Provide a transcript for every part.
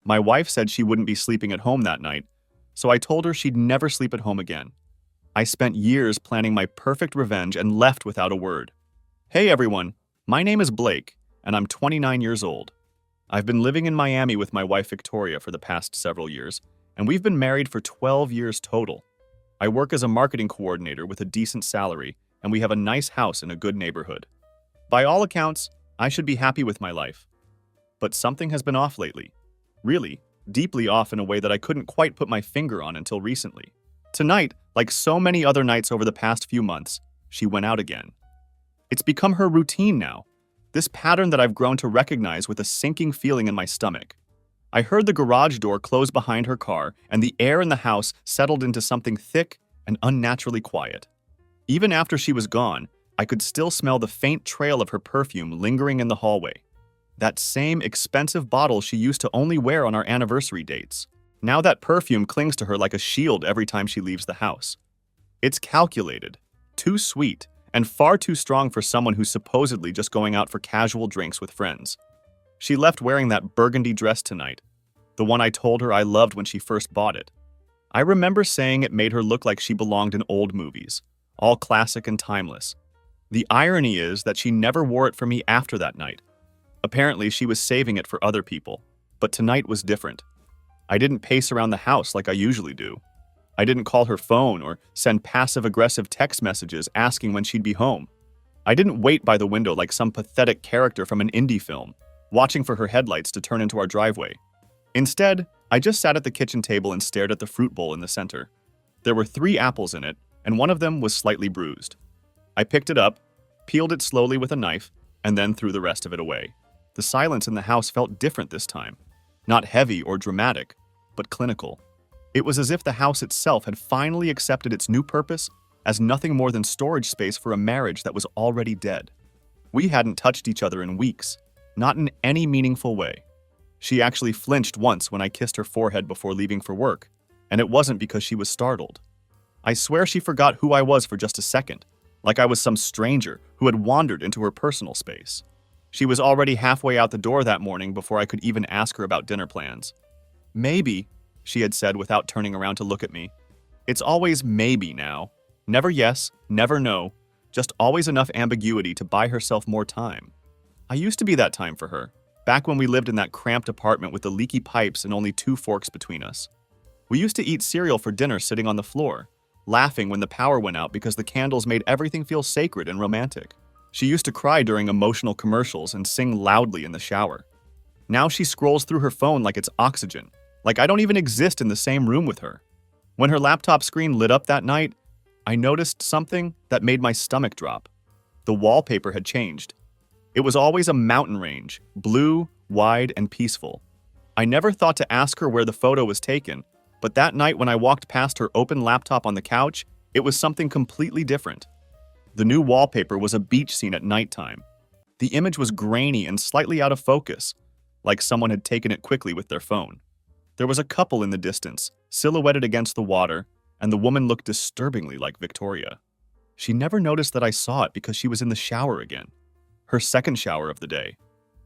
My wife said she wouldn't be sleeping at home that night, so I told her she'd never sleep at home again. I spent years planning my perfect revenge and left without a word. Hey everyone, my name is Blake, and I'm 29 years old. I've been living in Miami with my wife Victoria for the past several years, and we've been married for 12 years total. I work as a marketing coordinator with a decent salary, and we have a nice house in a good neighborhood. By all accounts, I should be happy with my life. But something has been off lately. Really, deeply off in a way that I couldn't quite put my finger on until recently. Tonight, like so many other nights over the past few months, she went out again. It's become her routine now, this pattern that I've grown to recognize with a sinking feeling in my stomach. I heard the garage door close behind her car, and the air in the house settled into something thick and unnaturally quiet. Even after she was gone, I could still smell the faint trail of her perfume lingering in the hallway. That same expensive bottle she used to only wear on our anniversary dates. Now that perfume clings to her like a shield every time she leaves the house. It's calculated, too sweet, and far too strong for someone who's supposedly just going out for casual drinks with friends. She left wearing that burgundy dress tonight, the one I told her I loved when she first bought it. I remember saying it made her look like she belonged in old movies, all classic and timeless. The irony is that she never wore it for me after that night. Apparently, she was saving it for other people, but tonight was different. I didn't pace around the house like I usually do. I didn't call her phone or send passive-aggressive text messages asking when she'd be home. I didn't wait by the window like some pathetic character from an indie film, watching for her headlights to turn into our driveway. Instead, I just sat at the kitchen table and stared at the fruit bowl in the center. There were 3 apples in it, and one of them was slightly bruised. I picked it up, peeled it slowly with a knife, and then threw the rest of it away. The silence in the house felt different this time. Not heavy or dramatic, but clinical. It was as if the house itself had finally accepted its new purpose as nothing more than storage space for a marriage that was already dead. We hadn't touched each other in weeks, not in any meaningful way. She actually flinched once when I kissed her forehead before leaving for work, and it wasn't because she was startled. I swear she forgot who I was for just a second, like I was some stranger who had wandered into her personal space. She was already halfway out the door that morning before I could even ask her about dinner plans. Maybe, she had said without turning around to look at me. It's always maybe now. Never yes, never no, just always enough ambiguity to buy herself more time. I used to be that time for her, back when we lived in that cramped apartment with the leaky pipes and only 2 forks between us. We used to eat cereal for dinner sitting on the floor, laughing when the power went out because the candles made everything feel sacred and romantic. She used to cry during emotional commercials and sing loudly in the shower. Now she scrolls through her phone like it's oxygen, like I don't even exist in the same room with her. When her laptop screen lit up that night, I noticed something that made my stomach drop. The wallpaper had changed. It was always a mountain range, blue, wide, and peaceful. I never thought to ask her where the photo was taken, but that night when I walked past her open laptop on the couch, it was something completely different. The new wallpaper was a beach scene at nighttime. The image was grainy and slightly out of focus, like someone had taken it quickly with their phone. There was a couple in the distance, silhouetted against the water, and the woman looked disturbingly like Victoria. She never noticed that I saw it because she was in the shower again. Her second shower of the day.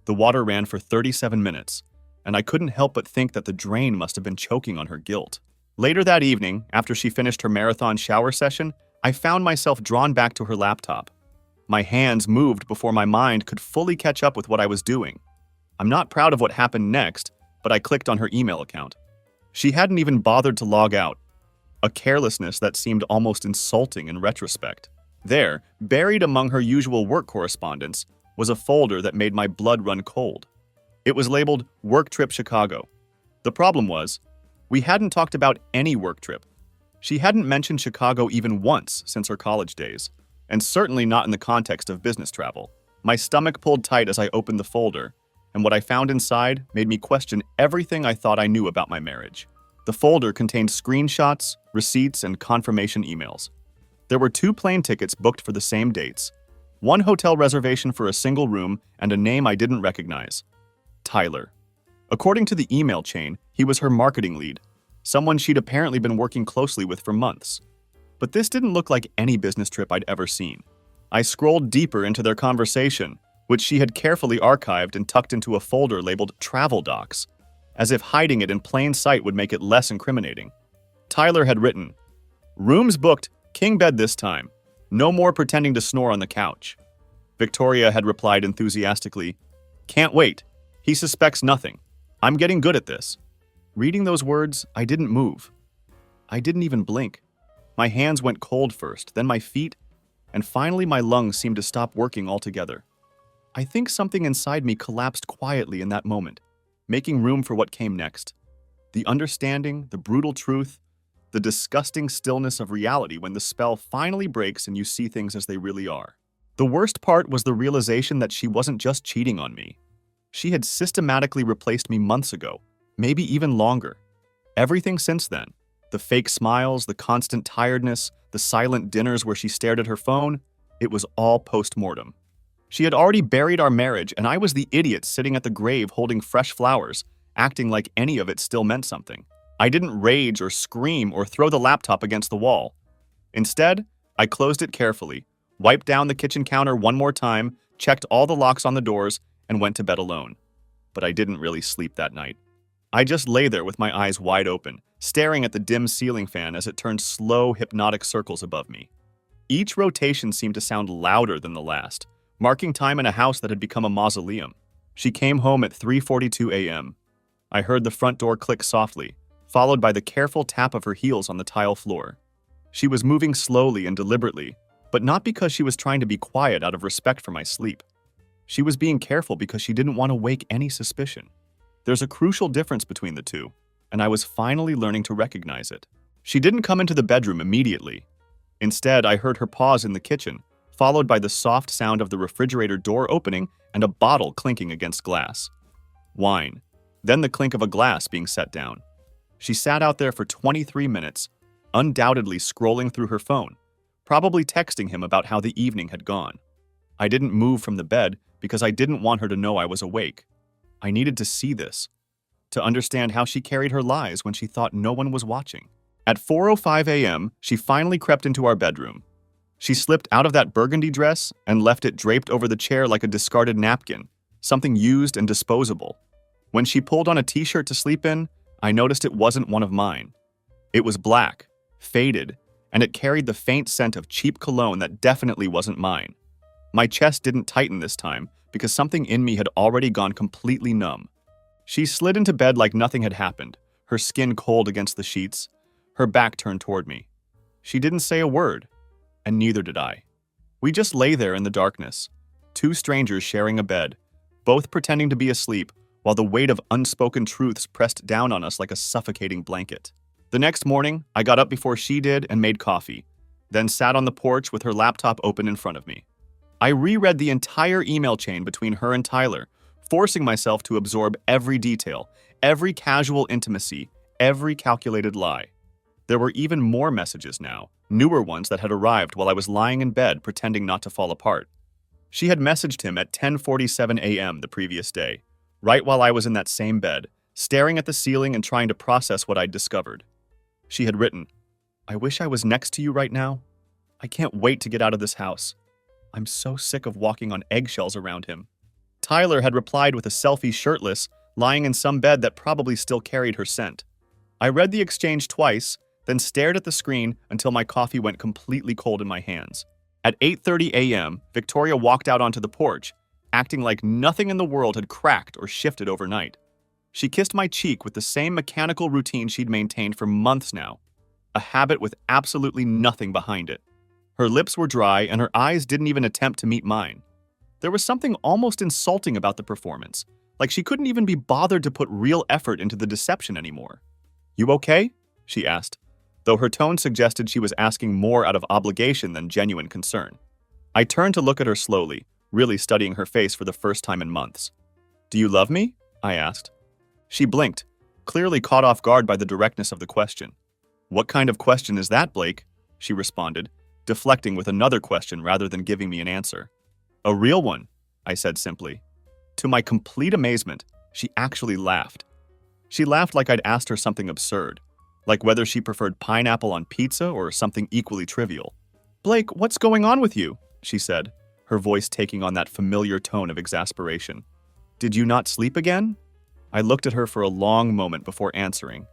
The water ran for 37 minutes, and I couldn't help but think that the drain must have been choking on her guilt. Later that evening, after she finished her marathon shower session, I found myself drawn back to her laptop. My hands moved before my mind could fully catch up with what I was doing. I'm not proud of what happened next, but I clicked on her email account. She hadn't even bothered to log out, a carelessness that seemed almost insulting in retrospect. There, buried among her usual work correspondence, was a folder that made my blood run cold. It was labeled Work Trip Chicago. The problem was, we hadn't talked about any work trip. She hadn't mentioned Chicago even once since her college days, and certainly not in the context of business travel. My stomach pulled tight as I opened the folder, and what I found inside made me question everything I thought I knew about my marriage. The folder contained screenshots, receipts, and confirmation emails. There were 2 plane tickets booked for the same dates, 1 hotel reservation for a single room, and a name I didn't recognize. Tyler. According to the email chain, he was her marketing lead, someone she'd apparently been working closely with for months. But this didn't look like any business trip I'd ever seen. I scrolled deeper into their conversation, which she had carefully archived and tucked into a folder labeled Travel Docs. as if hiding it in plain sight would make it less incriminating. Tyler had written, "Rooms booked, king bed this time. No more pretending to snore on the couch." Victoria had replied enthusiastically, "Can't wait. He suspects nothing. I'm getting good at this." Reading those words, I didn't move. I didn't even blink. My hands went cold first, then my feet, and finally my lungs seemed to stop working altogether. I think something inside me collapsed quietly in that moment, making room for what came next. The understanding, the brutal truth, the disgusting stillness of reality when the spell finally breaks and you see things as they really are. The worst part was the realization that she wasn't just cheating on me. She had systematically replaced me months ago, maybe even longer. Everything since then, the fake smiles, the constant tiredness, the silent dinners where she stared at her phone, it was all post-mortem. She had already buried our marriage, and I was the idiot sitting at the grave holding fresh flowers, acting like any of it still meant something. I didn't rage or scream or throw the laptop against the wall. Instead, I closed it carefully, wiped down the kitchen counter one more time, checked all the locks on the doors, and went to bed alone. But I didn't really sleep that night. I just lay there with my eyes wide open, staring at the dim ceiling fan as it turned slow, hypnotic circles above me. Each rotation seemed to sound louder than the last, marking time in a house that had become a mausoleum. She came home at 3:42 a.m. I heard the front door click softly, followed by the careful tap of her heels on the tile floor. She was moving slowly and deliberately, but not because she was trying to be quiet out of respect for my sleep. She was being careful because she didn't want to wake any suspicion. There's a crucial difference between the two, and I was finally learning to recognize it. She didn't come into the bedroom immediately. Instead, I heard her pause in the kitchen, followed by the soft sound of the refrigerator door opening and a bottle clinking against glass. Wine. Then the clink of a glass being set down. She sat out there for 23 minutes, undoubtedly scrolling through her phone, probably texting him about how the evening had gone. I didn't move from the bed because I didn't want her to know I was awake. I needed to see this, to understand how she carried her lies when she thought no one was watching. At 4:05 a.m., she finally crept into our bedroom. She slipped out of that burgundy dress and left it draped over the chair like a discarded napkin, something used and disposable. When she pulled on a t-shirt to sleep in, I noticed it wasn't one of mine. It was black, faded, and it carried the faint scent of cheap cologne that definitely wasn't mine. My chest didn't tighten this time because something in me had already gone completely numb. She slid into bed like nothing had happened, her skin cold against the sheets, her back turned toward me. She didn't say a word, and neither did I. We just lay there in the darkness, two strangers sharing a bed, both pretending to be asleep while the weight of unspoken truths pressed down on us like a suffocating blanket. The next morning, I got up before she did and made coffee, then sat on the porch with her laptop open in front of me. I reread the entire email chain between her and Tyler, forcing myself to absorb every detail, every casual intimacy, every calculated lie. There were even more messages now, newer ones that had arrived while I was lying in bed pretending not to fall apart. She had messaged him at 10:47 a.m. the previous day, right while I was in that same bed, staring at the ceiling and trying to process what I'd discovered. She had written, "I wish I was next to you right now. I can't wait to get out of this house. I'm so sick of walking on eggshells around him." Tyler had replied with a selfie shirtless, lying in some bed that probably still carried her scent. I read the exchange twice, then stared at the screen until my coffee went completely cold in my hands. At 8:30 a.m., Victoria walked out onto the porch, acting like nothing in the world had cracked or shifted overnight. She kissed my cheek with the same mechanical routine she'd maintained for months now, a habit with absolutely nothing behind it. Her lips were dry and her eyes didn't even attempt to meet mine. There was something almost insulting about the performance, like she couldn't even be bothered to put real effort into the deception anymore. "You okay?" she asked, though her tone suggested she was asking more out of obligation than genuine concern. I turned to look at her slowly, really studying her face for the first time in months. "Do you love me?" I asked. She blinked, clearly caught off guard by the directness of the question. "What kind of question is that, Blake?" she responded, deflecting with another question rather than giving me an answer. "A real one," I said simply. To my complete amazement, she actually laughed. She laughed like I'd asked her something absurd, like whether she preferred pineapple on pizza or something equally trivial. "Blake, what's going on with you?" she said, her voice taking on that familiar tone of exasperation. "Did you not sleep again?" I looked at her for a long moment before answering.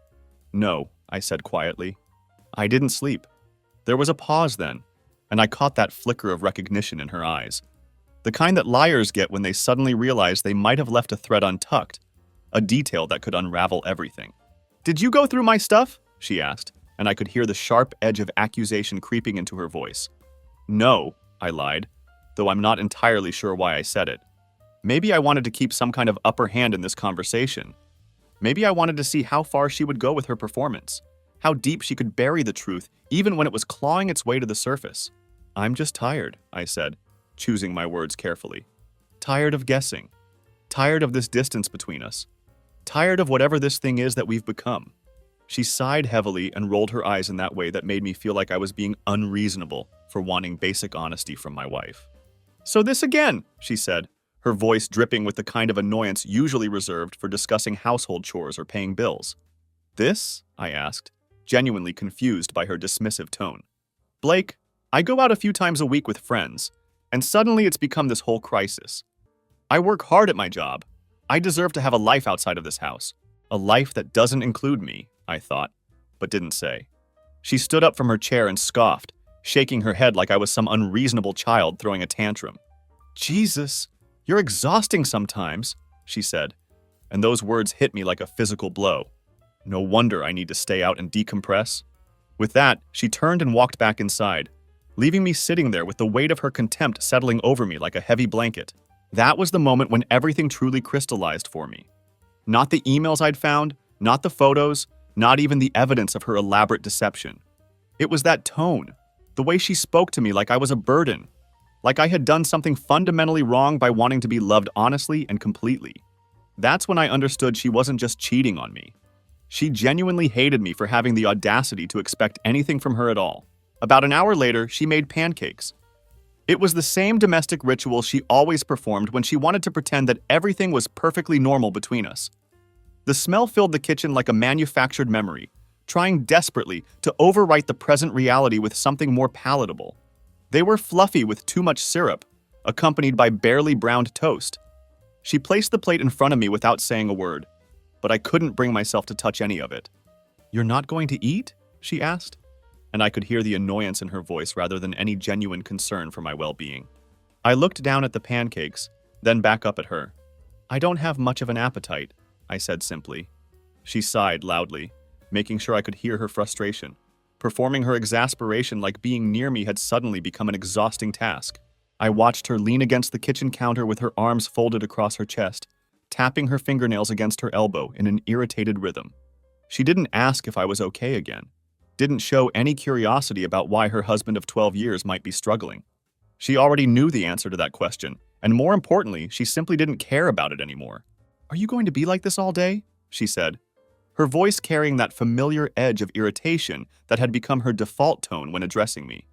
No, I said quietly. I didn't sleep. There was a pause then, and I caught that flicker of recognition in her eyes. The kind that liars get when they suddenly realize they might have left a thread untucked, a detail that could unravel everything. Did you go through my stuff? She asked, and I could hear the sharp edge of accusation creeping into her voice. No, I lied, though I'm not entirely sure why I said it. Maybe I wanted to keep some kind of upper hand in this conversation. Maybe I wanted to see how far she would go with her performance, how deep she could bury the truth even when it was clawing its way to the surface. I'm just tired, I said, choosing my words carefully. Tired of guessing. Tired of this distance between us. Tired of whatever this thing is that we've become. She sighed heavily and rolled her eyes in that way that made me feel like I was being unreasonable for wanting basic honesty from my wife. So this again, she said, her voice dripping with the kind of annoyance usually reserved for discussing household chores or paying bills. This? I asked, genuinely confused by her dismissive tone. Blake, I go out a few times a week with friends, and suddenly it's become this whole crisis. I work hard at my job. I deserve to have a life outside of this house. A life that doesn't include me, I thought, but didn't say. She stood up from her chair and scoffed, shaking her head like I was some unreasonable child throwing a tantrum. Jesus, you're exhausting sometimes, she said, and those words hit me like a physical blow. No wonder I need to stay out and decompress. With that, she turned and walked back inside, leaving me sitting there with the weight of her contempt settling over me like a heavy blanket. That was the moment when everything truly crystallized for me. Not the emails I'd found, not the photos, not even the evidence of her elaborate deception. It was that tone, the way she spoke to me like I was a burden, like I had done something fundamentally wrong by wanting to be loved honestly and completely. That's when I understood she wasn't just cheating on me. She genuinely hated me for having the audacity to expect anything from her at all. About an hour later, she made pancakes. It was the same domestic ritual she always performed when she wanted to pretend that everything was perfectly normal between us. The smell filled the kitchen like a manufactured memory, trying desperately to overwrite the present reality with something more palatable. They were fluffy with too much syrup, accompanied by barely browned toast. She placed the plate in front of me without saying a word, but I couldn't bring myself to touch any of it. "You're not going to eat?" she asked, and I could hear the annoyance in her voice rather than any genuine concern for my well-being. I looked down at the pancakes, then back up at her. "I don't have much of an appetite," I said simply. She sighed loudly, making sure I could hear her frustration, performing her exasperation like being near me had suddenly become an exhausting task. I watched her lean against the kitchen counter with her arms folded across her chest, tapping her fingernails against her elbow in an irritated rhythm. She didn't ask if I was okay again, didn't show any curiosity about why her husband of 12 years might be struggling. She already knew the answer to that question, and more importantly, she simply didn't care about it anymore. "Are you going to be like this all day?" she said, her voice carrying that familiar edge of irritation that had become her default tone when addressing me.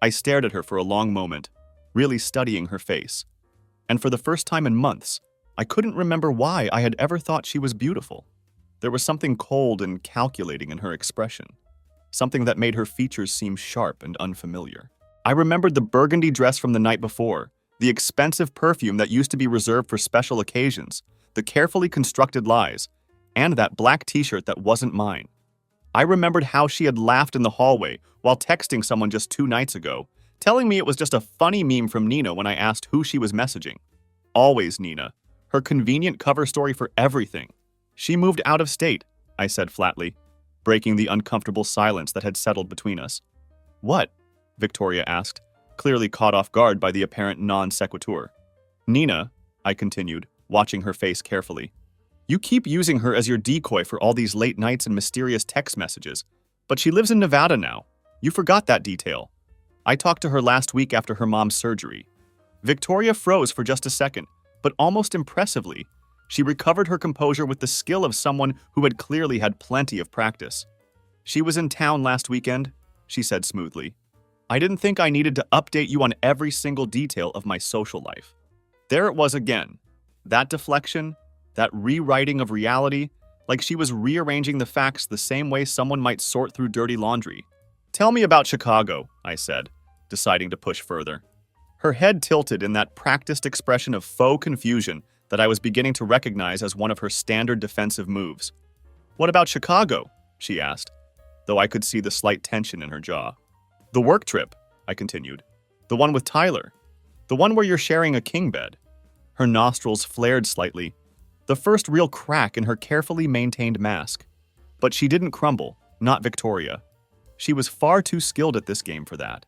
I stared at her for a long moment, really studying her face. And for the first time in months, I couldn't remember why I had ever thought she was beautiful. There was something cold and calculating in her expression, something that made her features seem sharp and unfamiliar. I remembered the burgundy dress from the night before, the expensive perfume that used to be reserved for special occasions, the carefully constructed lies, and that black t-shirt that wasn't mine. I remembered how she had laughed in the hallway while texting someone just 2 nights ago, telling me it was just a funny meme from Nina when I asked who she was messaging. Always Nina, her convenient cover story for everything. "She moved out of state," I said flatly, breaking the uncomfortable silence that had settled between us. "What?" Victoria asked, clearly caught off guard by the apparent non sequitur. "Nina," I continued, watching her face carefully. "You keep using her as your decoy for all these late nights and mysterious text messages, but she lives in Nevada now. You forgot that detail. I talked to her last week after her mom's surgery." Victoria froze for just a second, but almost impressively, she recovered her composure with the skill of someone who had clearly had plenty of practice. "She was in town last weekend," she said smoothly. "I didn't think I needed to update you on every single detail of my social life." There it was again. That deflection, that rewriting of reality, like she was rearranging the facts the same way someone might sort through dirty laundry. "Tell me about Chicago," I said, deciding to push further. Her head tilted in that practiced expression of faux confusion that I was beginning to recognize as one of her standard defensive moves. "What about Chicago?" she asked, though I could see the slight tension in her jaw. "The work trip," I continued. "The one with Tyler. The one where you're sharing a king bed." Her nostrils flared slightly, the first real crack in her carefully maintained mask. But she didn't crumble, not Victoria. She was far too skilled at this game for that.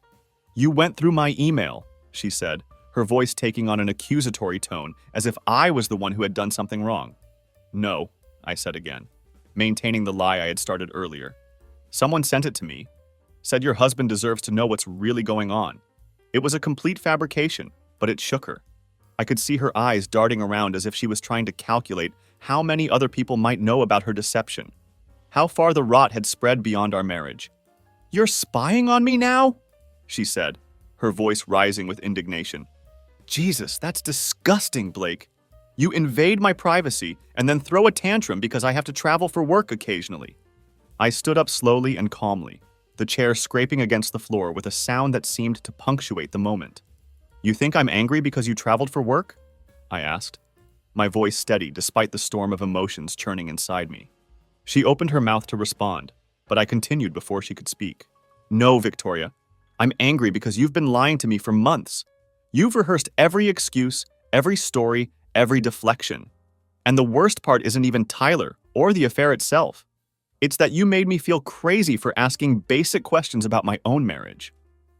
"You went through my email," she said, her voice taking on an accusatory tone, as if I was the one who had done something wrong. "No," I said again, maintaining the lie I had started earlier. "Someone sent it to me. Said your husband deserves to know what's really going on." It was a complete fabrication, but it shook her. I could see her eyes darting around as if she was trying to calculate how many other people might know about her deception, how far the rot had spread beyond our marriage. "You're spying on me now?" she said, her voice rising with indignation. "Jesus, that's disgusting, Blake. You invade my privacy and then throw a tantrum because I have to travel for work occasionally." I stood up slowly and calmly, the chair scraping against the floor with a sound that seemed to punctuate the moment. "You think I'm angry because you traveled for work?" I asked, my voice steady despite the storm of emotions churning inside me. She opened her mouth to respond, but I continued before she could speak. "No, Victoria. I'm angry because you've been lying to me for months. You've rehearsed every excuse, every story, every deflection. And the worst part isn't even Tyler or the affair itself. It's that you made me feel crazy for asking basic questions about my own marriage.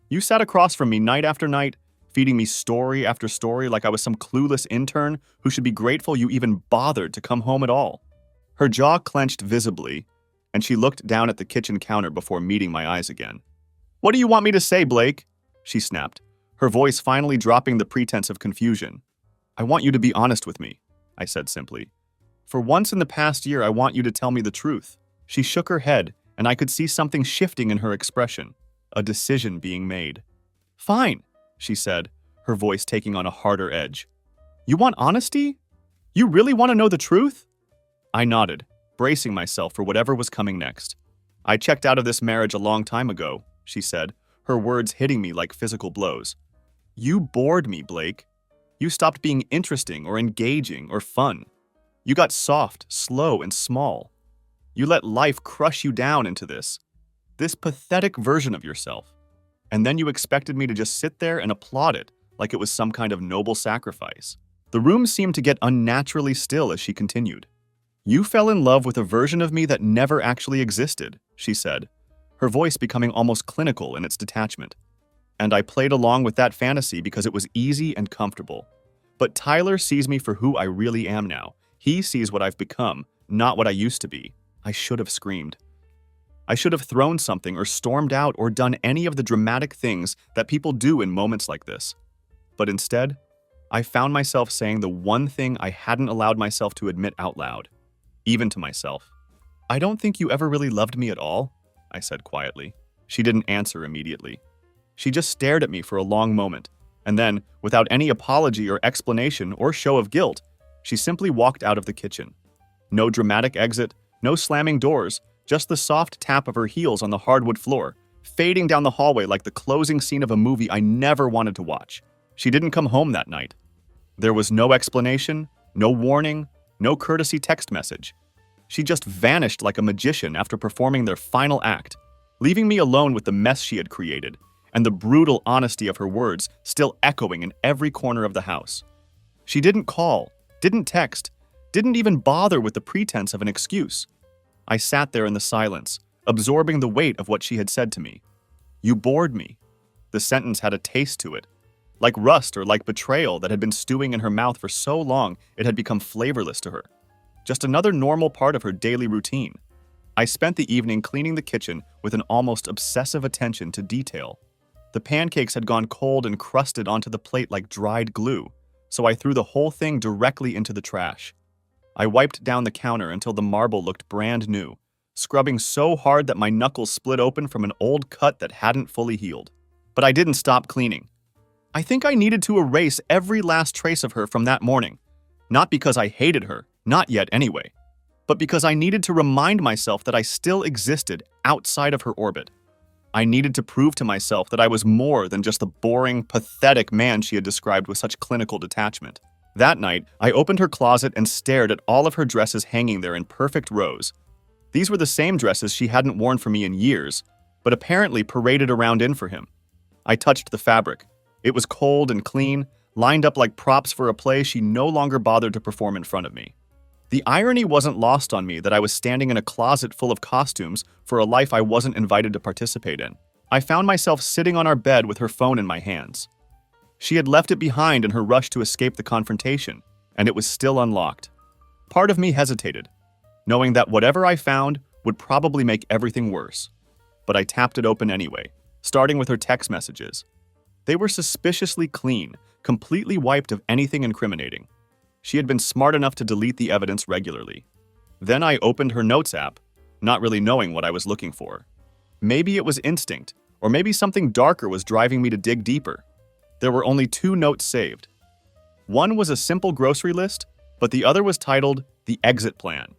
You sat across from me night after night, feeding me story after story like I was some clueless intern who should be grateful you even bothered to come home at all." Her jaw clenched visibly, and she looked down at the kitchen counter before meeting my eyes again. "What do you want me to say, Blake?" she snapped, her voice finally dropping the pretense of confusion. "I want you to be honest with me," I said simply. "For once in the past year, I want you to tell me the truth." She shook her head, and I could see something shifting in her expression, a decision being made. "Fine," she said, her voice taking on a harder edge. "You want honesty? You really want to know the truth?" I nodded, bracing myself for whatever was coming next. "I checked out of this marriage a long time ago," she said, her words hitting me like physical blows. "You bored me, Blake. You stopped being interesting or engaging or fun. You got soft, slow, and small. You let life crush you down into this pathetic version of yourself. And then you expected me to just sit there and applaud it like it was some kind of noble sacrifice." The room seemed to get unnaturally still as she continued. "You fell in love with a version of me that never actually existed," she said, her voice becoming almost clinical in its detachment. "And I played along with that fantasy because it was easy and comfortable. But Tyler sees me for who I really am now. He sees what I've become, not what I used to be." I should have screamed. I should have thrown something or stormed out or done any of the dramatic things that people do in moments like this. But instead, I found myself saying the one thing I hadn't allowed myself to admit out loud, even to myself. "I don't think you ever really loved me at all," I said quietly. She didn't answer immediately. She just stared at me for a long moment, and then, without any apology or explanation or show of guilt, she simply walked out of the kitchen. No dramatic exit, no slamming doors, just the soft tap of her heels on the hardwood floor, fading down the hallway like the closing scene of a movie I never wanted to watch. She didn't come home that night. There was no explanation, no warning, no courtesy text message. She just vanished like a magician after performing their final act, leaving me alone with the mess she had created, and the brutal honesty of her words still echoing in every corner of the house. She didn't call, didn't text, didn't even bother with the pretense of an excuse. I sat there in the silence, absorbing the weight of what she had said to me. "You bored me." The sentence had a taste to it, like rust or like betrayal that had been stewing in her mouth for so long it had become flavorless to her. Just another normal part of her daily routine. I spent the evening cleaning the kitchen with an almost obsessive attention to detail. The pancakes had gone cold and crusted onto the plate like dried glue, so I threw the whole thing directly into the trash. I wiped down the counter until the marble looked brand new, scrubbing so hard that my knuckles split open from an old cut that hadn't fully healed. But I didn't stop cleaning. I think I needed to erase every last trace of her from that morning, not because I hated her, not yet anyway, but because I needed to remind myself that I still existed outside of her orbit. I needed to prove to myself that I was more than just the boring, pathetic man she had described with such clinical detachment. That night, I opened her closet and stared at all of her dresses hanging there in perfect rows. These were the same dresses she hadn't worn for me in years, but apparently paraded around in for him. I touched the fabric. It was cold and clean, lined up like props for a play she no longer bothered to perform in front of me. The irony wasn't lost on me that I was standing in a closet full of costumes for a life I wasn't invited to participate in. I found myself sitting on our bed with her phone in my hands. She had left it behind in her rush to escape the confrontation, and it was still unlocked. Part of me hesitated, knowing that whatever I found would probably make everything worse. But I tapped it open anyway, starting with her text messages. They were suspiciously clean, completely wiped of anything incriminating. She had been smart enough to delete the evidence regularly. Then I opened her notes app, not really knowing what I was looking for. Maybe it was instinct, or maybe something darker was driving me to dig deeper. There were only 2 notes saved. One was a simple grocery list, but the other was titled The Exit Plan.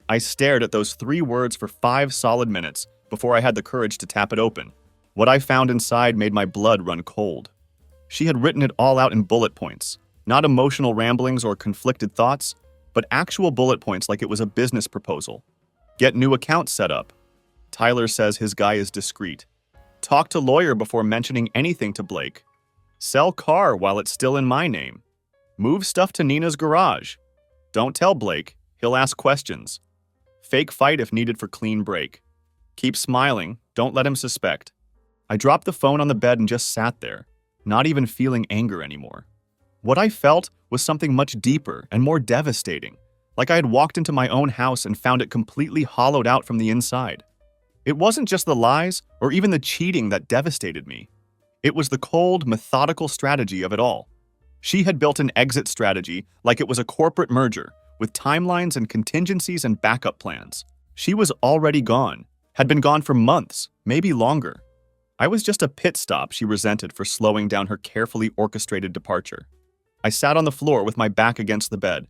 I stared at those 3 words for 5 solid minutes before I had the courage to tap it open. What I found inside made my blood run cold. She had written it all out in bullet points, not emotional ramblings or conflicted thoughts, but actual bullet points like it was a business proposal. Get new accounts set up. Tyler says his guy is discreet. Talk to lawyer before mentioning anything to Blake. Sell car while it's still in my name. Move stuff to Nina's garage. Don't tell Blake, he'll ask questions. Fake fight if needed for clean break. Keep smiling, don't let him suspect. I dropped the phone on the bed and just sat there, not even feeling anger anymore. What I felt was something much deeper and more devastating, like I had walked into my own house and found it completely hollowed out from the inside. It wasn't just the lies or even the cheating that devastated me. It was the cold, methodical strategy of it all. She had built an exit strategy like it was a corporate merger, with timelines and contingencies and backup plans. She was already gone, had been gone for months, maybe longer. I was just a pit stop she resented for slowing down her carefully orchestrated departure. I sat on the floor with my back against the bed,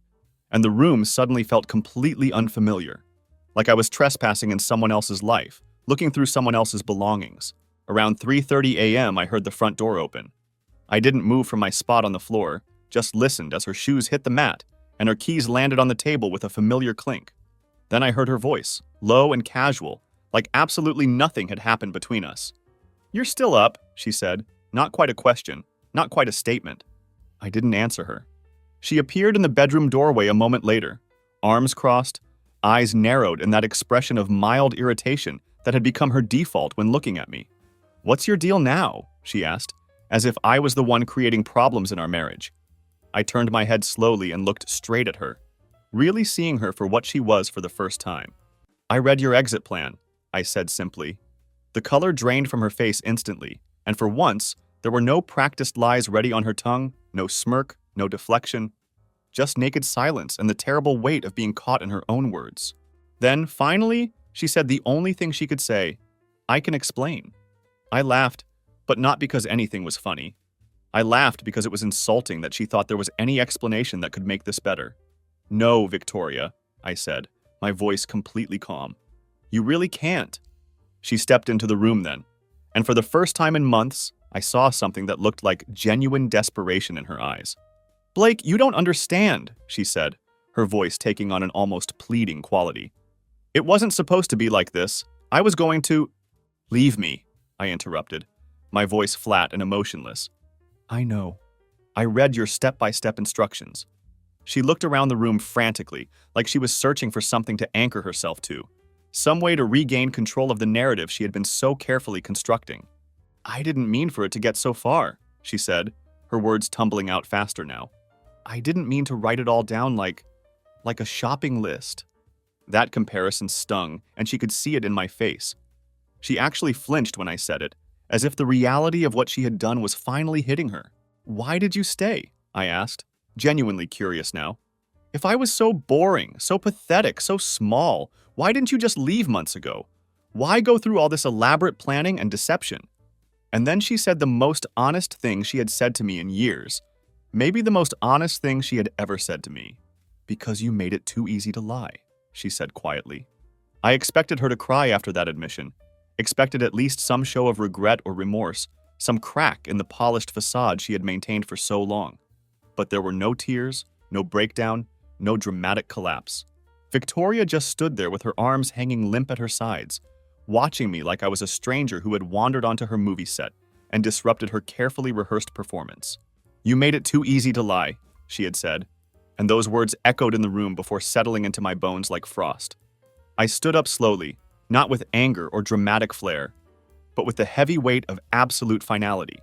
and the room suddenly felt completely unfamiliar, like I was trespassing in someone else's life, looking through someone else's belongings. Around 3:30 a.m., I heard the front door open. I didn't move from my spot on the floor, just listened as her shoes hit the mat and her keys landed on the table with a familiar clink. Then I heard her voice, low and casual, like absolutely nothing had happened between us. "You're still up," she said, not quite a question, not quite a statement. I didn't answer her. She appeared in the bedroom doorway a moment later, arms crossed, eyes narrowed in that expression of mild irritation that had become her default when looking at me. "What's your deal now?" she asked, as if I was the one creating problems in our marriage. I turned my head slowly and looked straight at her, really seeing her for what she was for the first time. "I read your exit plan," I said simply. The color drained from her face instantly, and for once, there were no practiced lies ready on her tongue, no smirk, no deflection, just naked silence and the terrible weight of being caught in her own words. Then, finally, she said the only thing she could say, "I can explain." I laughed, but not because anything was funny. I laughed because it was insulting that she thought there was any explanation that could make this better. "No, Victoria," I said, my voice completely calm. "You really can't." She stepped into the room then, and for the first time in months, I saw something that looked like genuine desperation in her eyes. "Blake, you don't understand," she said, her voice taking on an almost pleading quality. "It wasn't supposed to be like this. I was going to—" "Leave me," I interrupted, my voice flat and emotionless. "I know. I read your step-by-step instructions." She looked around the room frantically, like she was searching for something to anchor herself to, some way to regain control of the narrative she had been so carefully constructing. "I didn't mean for it to get so far," she said, her words tumbling out faster now. "I didn't mean to write it all down like a shopping list." That comparison stung, and she could see it in my face. She actually flinched when I said it, as if the reality of what she had done was finally hitting her. "Why did you stay?" I asked, genuinely curious now. "If I was so boring, so pathetic, so small, why didn't you just leave months ago? Why go through all this elaborate planning and deception?" And then she said the most honest thing she had said to me in years. Maybe the most honest thing she had ever said to me. "Because you made it too easy to lie," she said quietly. I expected her to cry after that admission, expected at least some show of regret or remorse, some crack in the polished facade she had maintained for so long. But there were no tears, no breakdown, no dramatic collapse. Victoria just stood there with her arms hanging limp at her sides, watching me like I was a stranger who had wandered onto her movie set and disrupted her carefully rehearsed performance. "You made it too easy to lie," she had said, and those words echoed in the room before settling into my bones like frost. I stood up slowly, not with anger or dramatic flair, but with the heavy weight of absolute finality.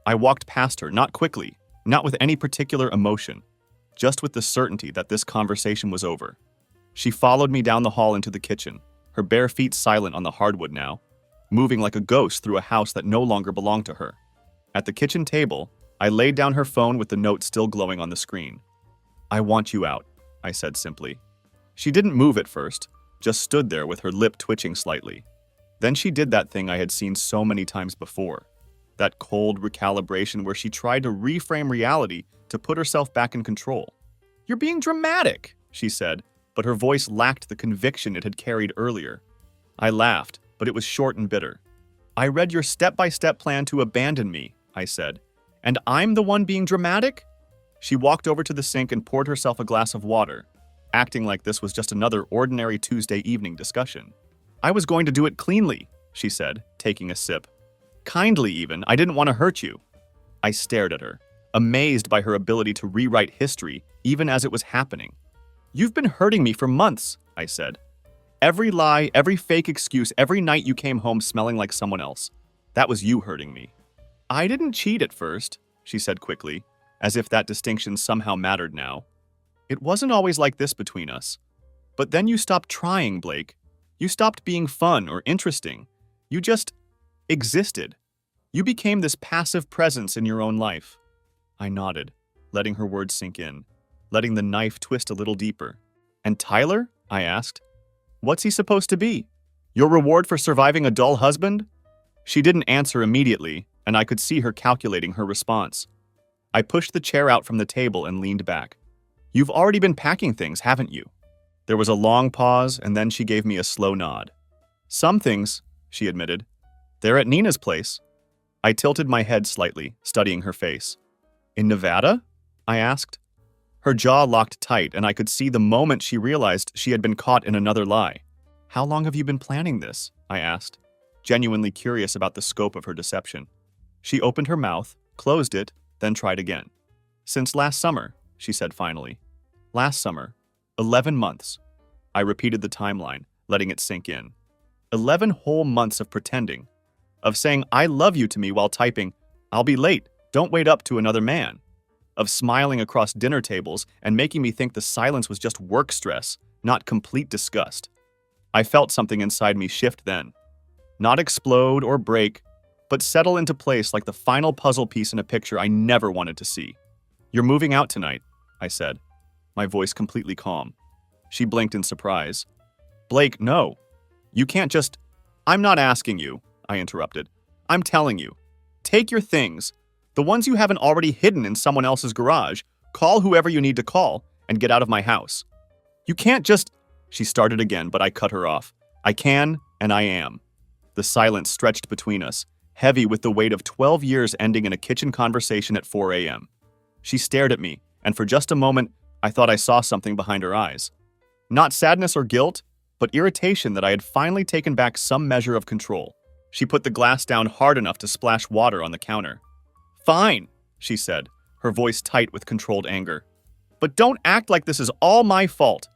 I walked past her, not quickly, not with any particular emotion, just with the certainty that this conversation was over. She followed me down the hall into the kitchen, her bare feet silent on the hardwood now, moving like a ghost through a house that no longer belonged to her. At the kitchen table, I laid down her phone with the note still glowing on the screen. "I want you out," I said simply. She didn't move at first, just stood there with her lip twitching slightly. Then she did that thing I had seen so many times before, that cold recalibration where she tried to reframe reality to put herself back in control. "You're being dramatic," she said, but her voice lacked the conviction it had carried earlier. I laughed, but it was short and bitter. "I read your step-by-step plan to abandon me," I said, "and I'm the one being dramatic?" She walked over to the sink and poured herself a glass of water, acting like this was just another ordinary Tuesday evening discussion. "I was going to do it cleanly," she said, taking a sip. "Kindly even, I didn't want to hurt you." I stared at her, amazed by her ability to rewrite history even as it was happening. "You've been hurting me for months," I said. "Every lie, every fake excuse, every night you came home smelling like someone else. That was you hurting me." "I didn't cheat at first," she said quickly, as if that distinction somehow mattered now. "It wasn't always like this between us. But then you stopped trying, Blake. You stopped being fun or interesting. You just existed. You became this passive presence in your own life." I nodded, letting her words sink in, letting the knife twist a little deeper. "And Tyler?" I asked. "What's he supposed to be? Your reward for surviving a dull husband?" She didn't answer immediately, and I could see her calculating her response. I pushed the chair out from the table and leaned back. "You've already been packing things, haven't you?" There was a long pause, and then she gave me a slow nod. "Some things," she admitted. "They're at Nina's place." I tilted my head slightly, studying her face. "In Nevada?" I asked. Her jaw locked tight, and I could see the moment she realized she had been caught in another lie. "How long have you been planning this?" I asked, genuinely curious about the scope of her deception. She opened her mouth, closed it, then tried again. "Since last summer," she said finally. "Last summer. 11 months. I repeated the timeline, letting it sink in. 11 whole months of pretending, of saying "I love you" to me while typing "I'll be late, don't wait up" to another man, of smiling across dinner tables and making me think the silence was just work stress, not complete disgust. I felt something inside me shift then. Not explode or break, but settle into place like the final puzzle piece in a picture I never wanted to see. "You're moving out tonight," I said, my voice completely calm. She blinked in surprise. "Blake, no. You can't just—" "I'm not asking you," I interrupted. "I'm telling you. Take your things, the ones you haven't already hidden in someone else's garage, call whoever you need to call, and get out of my house." "You can't just—" She started again, but I cut her off. "I can, and I am." The silence stretched between us, heavy with the weight of 12 years ending in a kitchen conversation at 4 a.m. She stared at me, and for just a moment, I thought I saw something behind her eyes. Not sadness or guilt, but irritation that I had finally taken back some measure of control. She put the glass down hard enough to splash water on the counter. "Fine," she said, her voice tight with controlled anger. "But don't act like this is all my fault.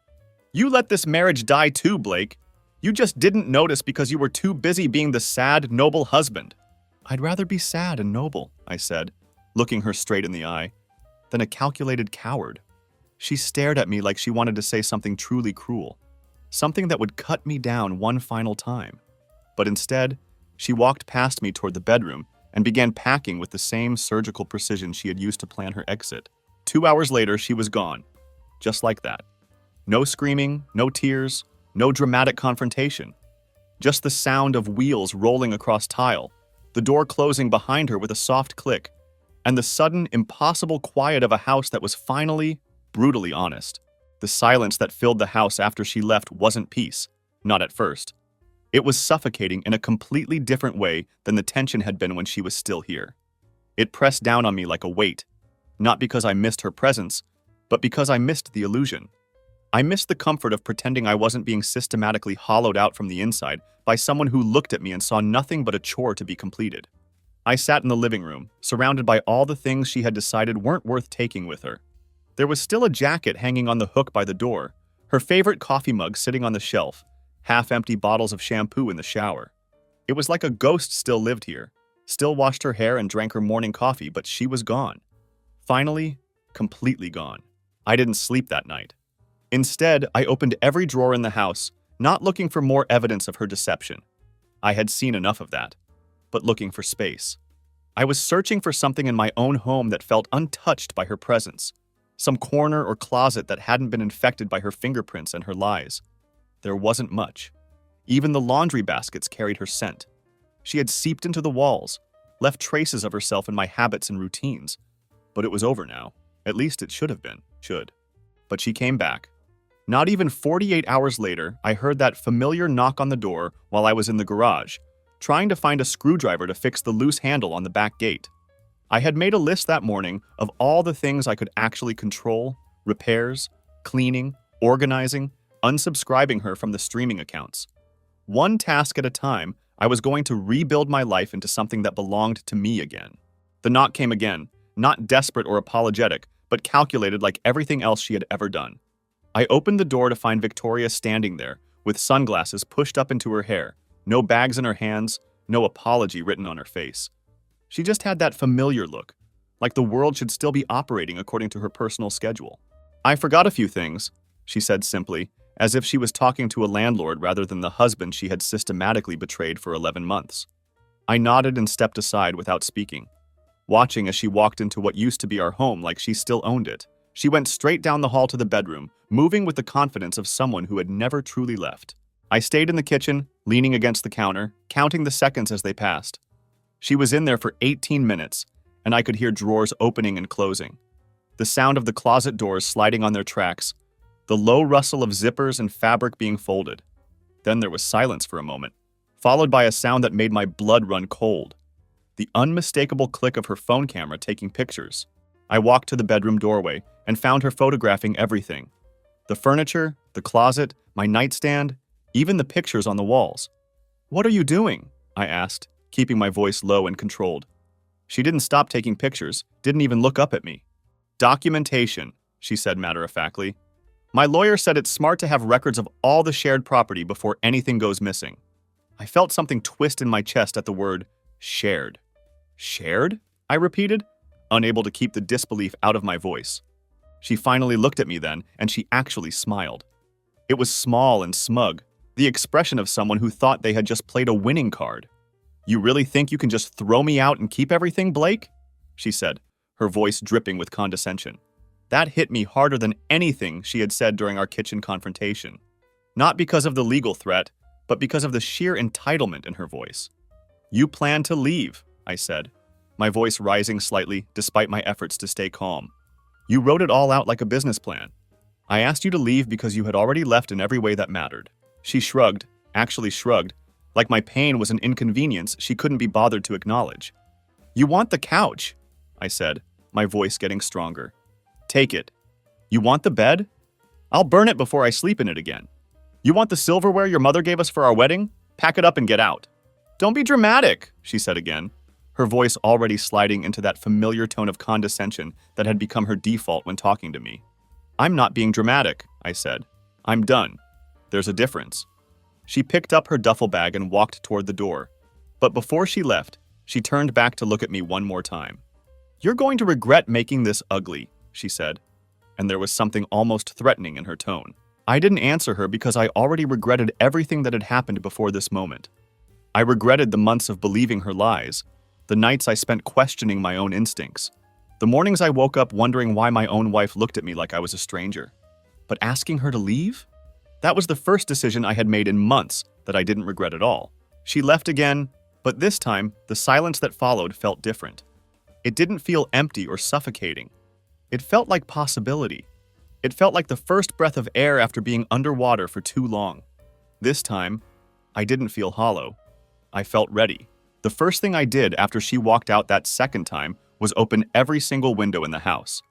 You let this marriage die too, Blake. You just didn't notice because you were too busy being the sad, noble husband." "I'd rather be sad and noble," I said, looking her straight in the eye, "than a calculated coward." She stared at me like she wanted to say something truly cruel, something that would cut me down one final time. But instead, she walked past me toward the bedroom and began packing with the same surgical precision she had used to plan her exit. 2 hours later, she was gone. Just like that. No screaming, no tears, no dramatic confrontation. Just the sound of wheels rolling across tile, the door closing behind her with a soft click, and the sudden, impossible quiet of a house that was finally, brutally honest. The silence that filled the house after she left wasn't peace, not at first. It was suffocating in a completely different way than the tension had been when she was still here. It pressed down on me like a weight, Not because I missed her presence, but because I missed the illusion. I missed the comfort of pretending I wasn't being systematically hollowed out from the inside by someone who looked at me and saw nothing but a chore to be completed. I sat in the living room, surrounded by all the things she had decided weren't worth taking with her. There was still a jacket hanging on the hook by the door, her favorite coffee mug sitting on the shelf, half-empty bottles of shampoo in the shower. It was like a ghost still lived here, still washed her hair and drank her morning coffee, but she was gone. Finally, completely gone. I didn't sleep that night. Instead, I opened every drawer in the house, not looking for more evidence of her deception. I had seen enough of that, but looking for space. I was searching for something in my own home that felt untouched by her presence, some corner or closet that hadn't been infected by her fingerprints and her lies. There wasn't much. Even the laundry baskets carried her scent. She had seeped into the walls, left traces of herself in my habits and routines. But it was over now. At least it should have been. But she came back. Not even 48 hours later, I heard that familiar knock on the door while I was in the garage, trying to find a screwdriver to fix the loose handle on the back gate. I had made a list that morning of all the things I could actually control: repairs, cleaning, organizing, unsubscribing her from the streaming accounts. One task at a time, I was going to rebuild my life into something that belonged to me again. The knock came again, not desperate or apologetic, but calculated like everything else she had ever done. I opened the door to find Victoria standing there, with sunglasses pushed up into her hair, no bags in her hands, no apology written on her face. She just had that familiar look, like the world should still be operating according to her personal schedule. "I forgot a few things," she said simply, as if she was talking to a landlord rather than the husband she had systematically betrayed for 11 months. I nodded and stepped aside without speaking, watching as she walked into what used to be our home like she still owned it. She went straight down the hall to the bedroom, moving with the confidence of someone who had never truly left. I stayed in the kitchen, leaning against the counter, counting the seconds as they passed. She was in there for 18 minutes, and I could hear drawers opening and closing, the sound of the closet doors sliding on their tracks, the low rustle of zippers and fabric being folded. Then there was silence for a moment, followed by a sound that made my blood run cold. The unmistakable click of her phone camera taking pictures. I walked to the bedroom doorway and found her photographing everything. The furniture, the closet, my nightstand, even the pictures on the walls. "What are you doing?" I asked, keeping my voice low and controlled. She didn't stop taking pictures, didn't even look up at me. "Documentation," she said matter-of-factly. "My lawyer said it's smart to have records of all the shared property before anything goes missing." I felt something twist in my chest at the word shared. "Shared?" I repeated, unable to keep the disbelief out of my voice. She finally looked at me then, and she actually smiled. It was small and smug, the expression of someone who thought they had just played a winning card. "You really think you can just throw me out and keep everything, Blake?" she said, her voice dripping with condescension. That hit me harder than anything she had said during our kitchen confrontation. Not because of the legal threat, but because of the sheer entitlement in her voice. "You plan to leave," I said, my voice rising slightly despite my efforts to stay calm. "You wrote it all out like a business plan. I asked you to leave because you had already left in every way that mattered." She shrugged, actually shrugged, like my pain was an inconvenience she couldn't be bothered to acknowledge. "You want the couch," I said, my voice getting stronger. "Take it. You want the bed? I'll burn it before I sleep in it again. You want the silverware your mother gave us for our wedding? Pack it up and get out." "Don't be dramatic," she said again, her voice already sliding into that familiar tone of condescension that had become her default when talking to me. "I'm not being dramatic," I said. "I'm done. There's a difference." She picked up her duffel bag and walked toward the door. But before she left, she turned back to look at me one more time. "You're going to regret making this ugly," she said, and there was something almost threatening in her tone. I didn't answer her because I already regretted everything that had happened before this moment. I regretted the months of believing her lies, the nights I spent questioning my own instincts, the mornings I woke up wondering why my own wife looked at me like I was a stranger. But asking her to leave? That was the first decision I had made in months that I didn't regret at all. She left again, but this time, the silence that followed felt different. It didn't feel empty or suffocating. It felt like possibility. It felt like the first breath of air after being underwater for too long. This time, I didn't feel hollow. I felt ready. The first thing I did after she walked out that second time was open every single window in the house.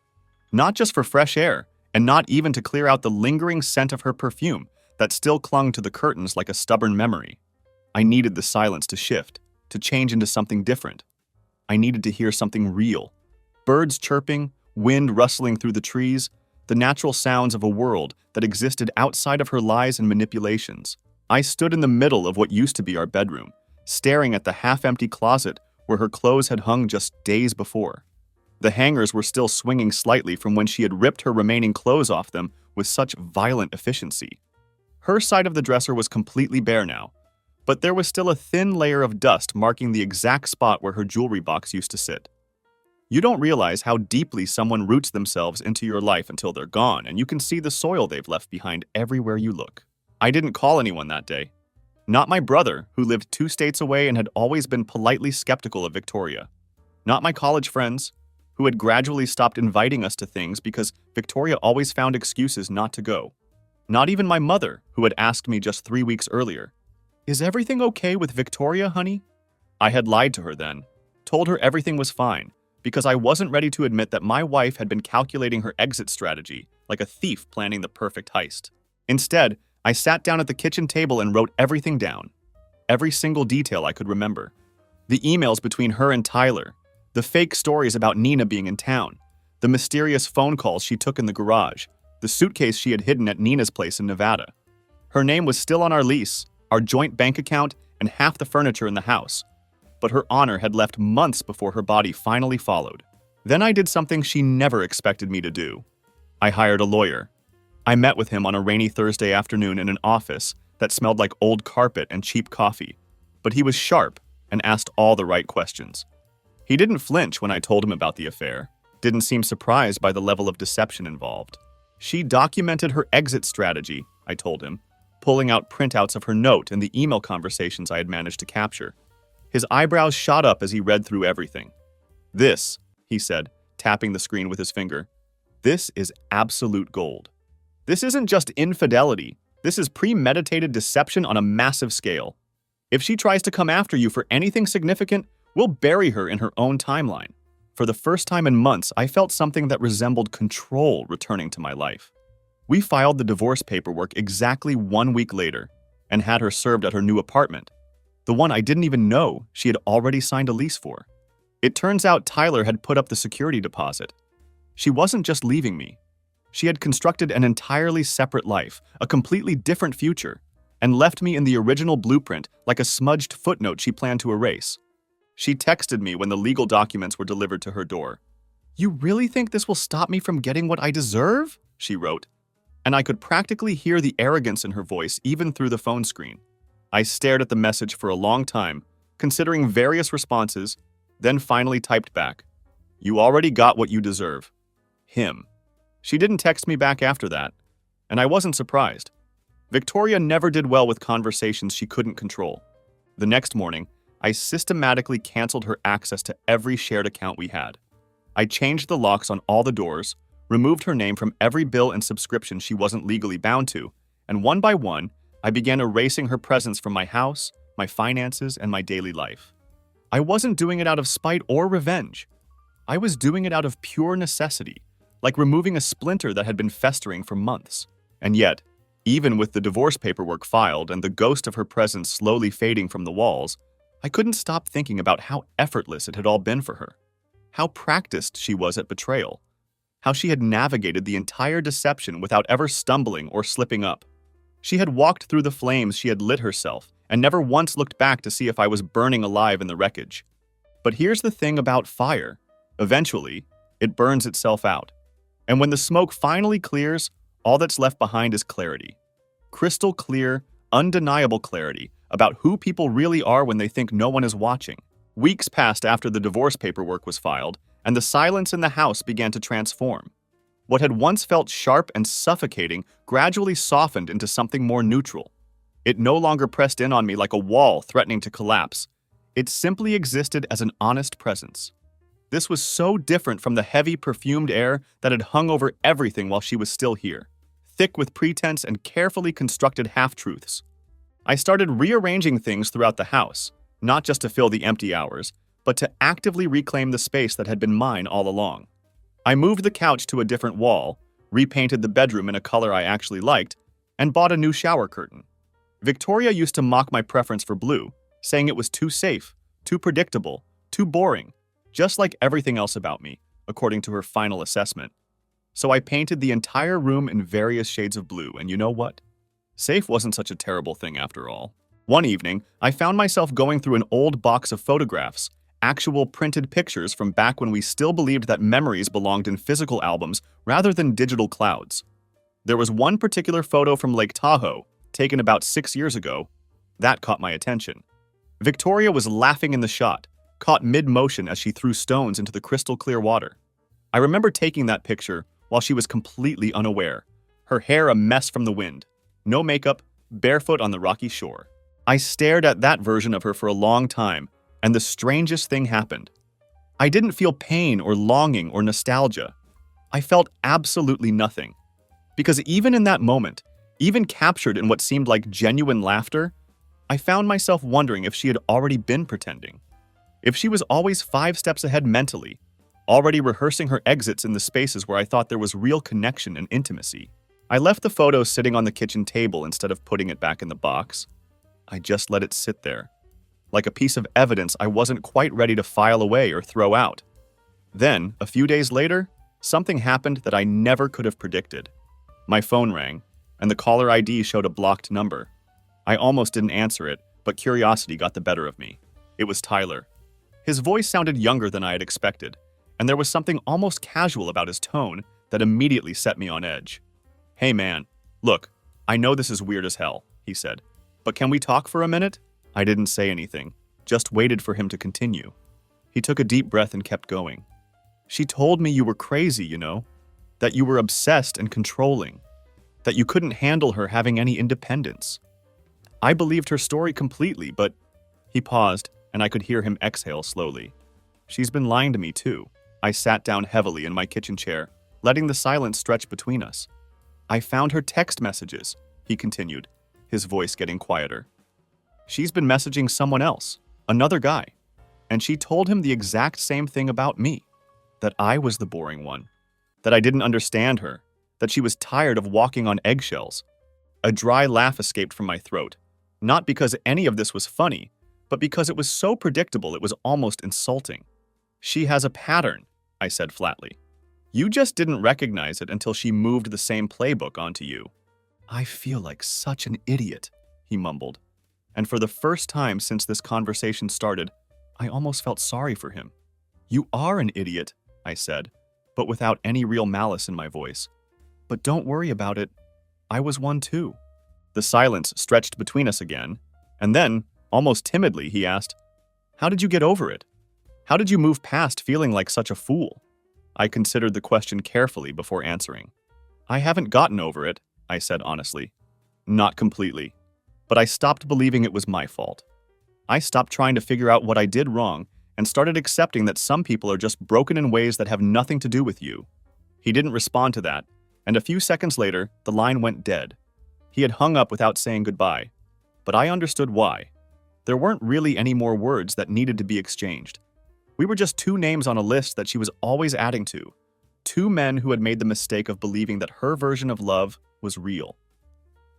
Not just for fresh air, and not even to clear out the lingering scent of her perfume that still clung to the curtains like a stubborn memory. I needed the silence to shift, to change into something different. I needed to hear something real. Birds chirping, wind rustling through the trees, the natural sounds of a world that existed outside of her lies and manipulations. I stood in the middle of what used to be our bedroom, staring at the half-empty closet where her clothes had hung just days before. The hangers were still swinging slightly from when she had ripped her remaining clothes off them with such violent efficiency. Her side of the dresser was completely bare now, but there was still a thin layer of dust marking the exact spot where her jewelry box used to sit. You don't realize how deeply someone roots themselves into your life until they're gone, and you can see the soil they've left behind everywhere you look. I didn't call anyone that day. Not my brother, who lived 2 states away and had always been politely skeptical of Victoria. Not my college friends, who had gradually stopped inviting us to things because Victoria always found excuses not to go. Not even my mother, who had asked me just 3 weeks earlier, "Is everything okay with Victoria, honey?" I had lied to her then, told her everything was fine, because I wasn't ready to admit that my wife had been calculating her exit strategy like a thief planning the perfect heist. Instead, I sat down at the kitchen table and wrote everything down. Every single detail I could remember. The emails between her and Tyler, the fake stories about Nina being in town, the mysterious phone calls she took in the garage, the suitcase she had hidden at Nina's place in Nevada. Her name was still on our lease, our joint bank account, and half the furniture in the house, but her honor had left months before her body finally followed. Then I did something she never expected me to do. I hired a lawyer. I met with him on a rainy Thursday afternoon in an office that smelled like old carpet and cheap coffee, but he was sharp and asked all the right questions. He didn't flinch when I told him about the affair, didn't seem surprised by the level of deception involved. She documented her exit strategy, I told him, pulling out printouts of her note and the email conversations I had managed to capture. His eyebrows shot up as he read through everything. "This," he said, tapping the screen with his finger, "this is absolute gold. This isn't just infidelity. This is premeditated deception on a massive scale. If she tries to come after you for anything significant, we'll bury her in her own timeline." For the first time in months, I felt something that resembled control returning to my life. We filed the divorce paperwork exactly 1 week later and had her served at her new apartment, the one I didn't even know she had already signed a lease for. It turns out Tyler had put up the security deposit. She wasn't just leaving me. She had constructed an entirely separate life, a completely different future, and left me in the original blueprint like a smudged footnote she planned to erase. She texted me when the legal documents were delivered to her door. "You really think this will stop me from getting what I deserve?" she wrote, and I could practically hear the arrogance in her voice even through the phone screen. I stared at the message for a long time, considering various responses, then finally typed back, "You already got what you deserve. Him." She didn't text me back after that, and I wasn't surprised. Victoria never did well with conversations she couldn't control. The next morning, I systematically canceled her access to every shared account we had. I changed the locks on all the doors, removed her name from every bill and subscription she wasn't legally bound to, and one by one, I began erasing her presence from my house, my finances, and my daily life. I wasn't doing it out of spite or revenge. I was doing it out of pure necessity, like removing a splinter that had been festering for months. And yet, even with the divorce paperwork filed and the ghost of her presence slowly fading from the walls, I couldn't stop thinking about how effortless it had all been for her, how practiced she was at betrayal, how she had navigated the entire deception without ever stumbling or slipping up. She had walked through the flames she had lit herself and never once looked back to see if I was burning alive in the wreckage. But here's the thing about fire. Eventually, it burns itself out. And when the smoke finally clears, all that's left behind is clarity. Crystal clear, undeniable clarity about who people really are when they think no one is watching. Weeks passed after the divorce paperwork was filed, and the silence in the house began to transform. What had once felt sharp and suffocating gradually softened into something more neutral. It no longer pressed in on me like a wall threatening to collapse. It simply existed as an honest presence. This was so different from the heavy, perfumed air that had hung over everything while she was still here, thick with pretense and carefully constructed half-truths. I started rearranging things throughout the house, not just to fill the empty hours, but to actively reclaim the space that had been mine all along. I moved the couch to a different wall, repainted the bedroom in a color I actually liked, and bought a new shower curtain. Victoria used to mock my preference for blue, saying it was too safe, too predictable, too boring, just like everything else about me, according to her final assessment. So I painted the entire room in various shades of blue, and you know what? Safe wasn't such a terrible thing after all. One evening, I found myself going through an old box of photographs, actual printed pictures from back when we still believed that memories belonged in physical albums rather than digital clouds. There was one particular photo from Lake Tahoe, taken about 6 years ago, that caught my attention. Victoria was laughing in the shot, caught mid-motion as she threw stones into the crystal clear water. I remember taking that picture while she was completely unaware, her hair a mess from the wind, no makeup, barefoot on the rocky shore. I stared at that version of her for a long time, and the strangest thing happened. I didn't feel pain or longing or nostalgia. I felt absolutely nothing. Because even in that moment, even captured in what seemed like genuine laughter, I found myself wondering if she had already been pretending. If she was always 5 steps ahead mentally, already rehearsing her exits in the spaces where I thought there was real connection and intimacy. I left the photo sitting on the kitchen table instead of putting it back in the box. I just let it sit there, like a piece of evidence I wasn't quite ready to file away or throw out. Then, a few days later, something happened that I never could have predicted. My phone rang, and the caller ID showed a blocked number. I almost didn't answer it, but curiosity got the better of me. It was Tyler. His voice sounded younger than I had expected, and there was something almost casual about his tone that immediately set me on edge. "Hey man, look, I know this is weird as hell," he said, "but can we talk for a minute?" I didn't say anything, just waited for him to continue. He took a deep breath and kept going. "She told me you were crazy, you know, that you were obsessed and controlling, that you couldn't handle her having any independence. I believed her story completely, but..." He paused, and I could hear him exhale slowly. "She's been lying to me too." I sat down heavily in my kitchen chair, letting the silence stretch between us. "I found her text messages," he continued, his voice getting quieter. "She's been messaging someone else, another guy, and she told him the exact same thing about me, that I was the boring one, that I didn't understand her, that she was tired of walking on eggshells." A dry laugh escaped from my throat, not because any of this was funny, but because it was so predictable it was almost insulting. "She has a pattern," I said flatly. "You just didn't recognize it until she moved the same playbook onto you." "I feel like such an idiot," he mumbled. And for the first time since this conversation started, I almost felt sorry for him. "You are an idiot," I said, but without any real malice in my voice. "But don't worry about it. I was one too." The silence stretched between us again, and then, almost timidly, he asked, "How did you get over it? How did you move past feeling like such a fool?" I considered the question carefully before answering. "I haven't gotten over it," I said honestly. "Not completely. But I stopped believing it was my fault. I stopped trying to figure out what I did wrong and started accepting that some people are just broken in ways that have nothing to do with you." He didn't respond to that, and a few seconds later, the line went dead. He had hung up without saying goodbye, but I understood why. There weren't really any more words that needed to be exchanged. We were just 2 names on a list that she was always adding to. 2 men who had made the mistake of believing that her version of love was real.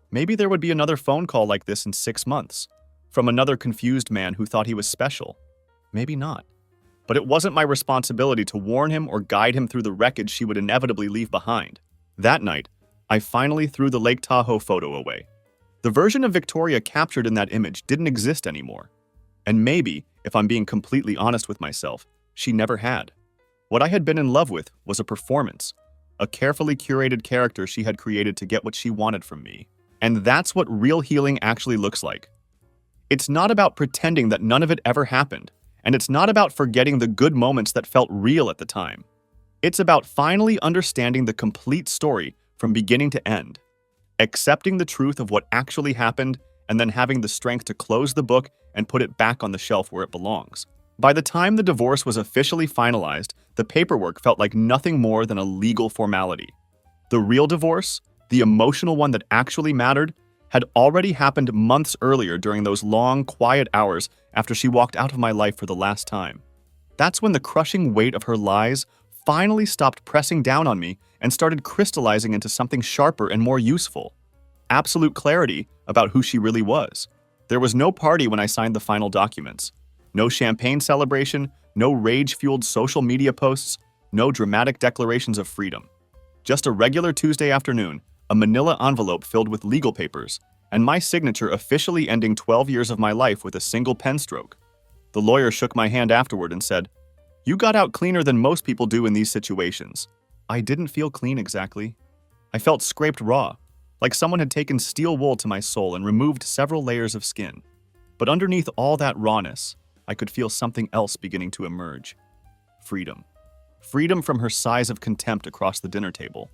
Maybe there would be another phone call like this in 6 months, from another confused man who thought he was special. Maybe not. But it wasn't my responsibility to warn him or guide him through the wreckage she would inevitably leave behind. That night, I finally threw the Lake Tahoe photo away. The version of Victoria captured in that image didn't exist anymore. And maybe, if I'm being completely honest with myself, she never had. What I had been in love with was a performance, a carefully curated character she had created to get what she wanted from me. And that's what real healing actually looks like. It's not about pretending that none of it ever happened, and it's not about forgetting the good moments that felt real at the time. It's about finally understanding the complete story from beginning to end, accepting the truth of what actually happened, and then having the strength to close the book and put it back on the shelf where it belongs. By the time the divorce was officially finalized, the paperwork felt like nothing more than a legal formality. The real divorce, the emotional one that actually mattered, had already happened months earlier during those long, quiet hours after she walked out of my life for the last time. That's when the crushing weight of her lies finally stopped pressing down on me and started crystallizing into something sharper and more useful. Absolute clarity about who she really was. There was no party when I signed the final documents. No champagne celebration, no rage-fueled social media posts, no dramatic declarations of freedom. Just a regular Tuesday afternoon, a manila envelope filled with legal papers, and my signature officially ending 12 years of my life with a single pen stroke. The lawyer shook my hand afterward and said, "You got out cleaner than most people do in these situations." I didn't feel clean exactly. I felt scraped raw, like someone had taken steel wool to my soul and removed several layers of skin. But underneath all that rawness, I could feel something else beginning to emerge. Freedom. Freedom from her sighs of contempt across the dinner table.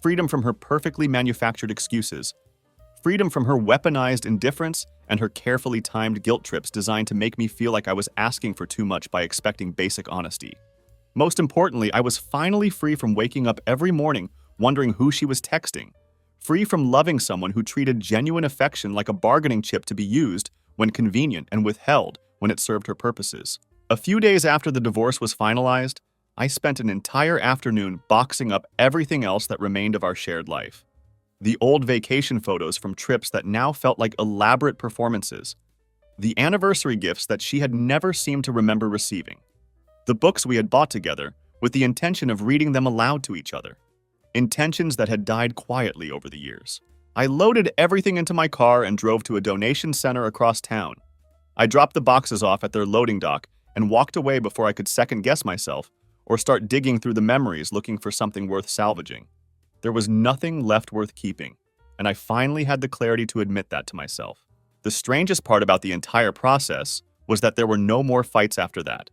Freedom from her perfectly manufactured excuses. Freedom from her weaponized indifference and her carefully timed guilt trips designed to make me feel like I was asking for too much by expecting basic honesty. Most importantly, I was finally free from waking up every morning wondering who she was texting. Free from loving someone who treated genuine affection like a bargaining chip to be used when convenient and withheld when it served her purposes. A few days after the divorce was finalized, I spent an entire afternoon boxing up everything else that remained of our shared life. The old vacation photos from trips that now felt like elaborate performances. The anniversary gifts that she had never seemed to remember receiving. The books we had bought together with the intention of reading them aloud to each other. Intentions that had died quietly over the years. I loaded everything into my car and drove to a donation center across town. I dropped the boxes off at their loading dock and walked away before I could second-guess myself or start digging through the memories looking for something worth salvaging. There was nothing left worth keeping, and I finally had the clarity to admit that to myself. The strangest part about the entire process was that there were no more fights after that.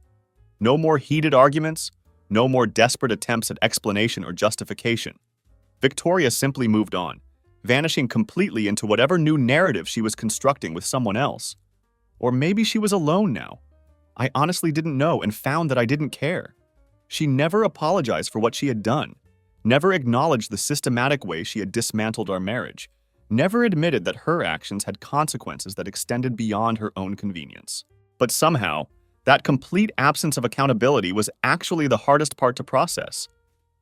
No more heated arguments, no more desperate attempts at explanation or justification. Victoria simply moved on, vanishing completely into whatever new narrative she was constructing with someone else. Or maybe she was alone now. I honestly didn't know and found that I didn't care. She never apologized for what she had done, never acknowledged the systematic way she had dismantled our marriage, never admitted that her actions had consequences that extended beyond her own convenience. But somehow, that complete absence of accountability was actually the hardest part to process.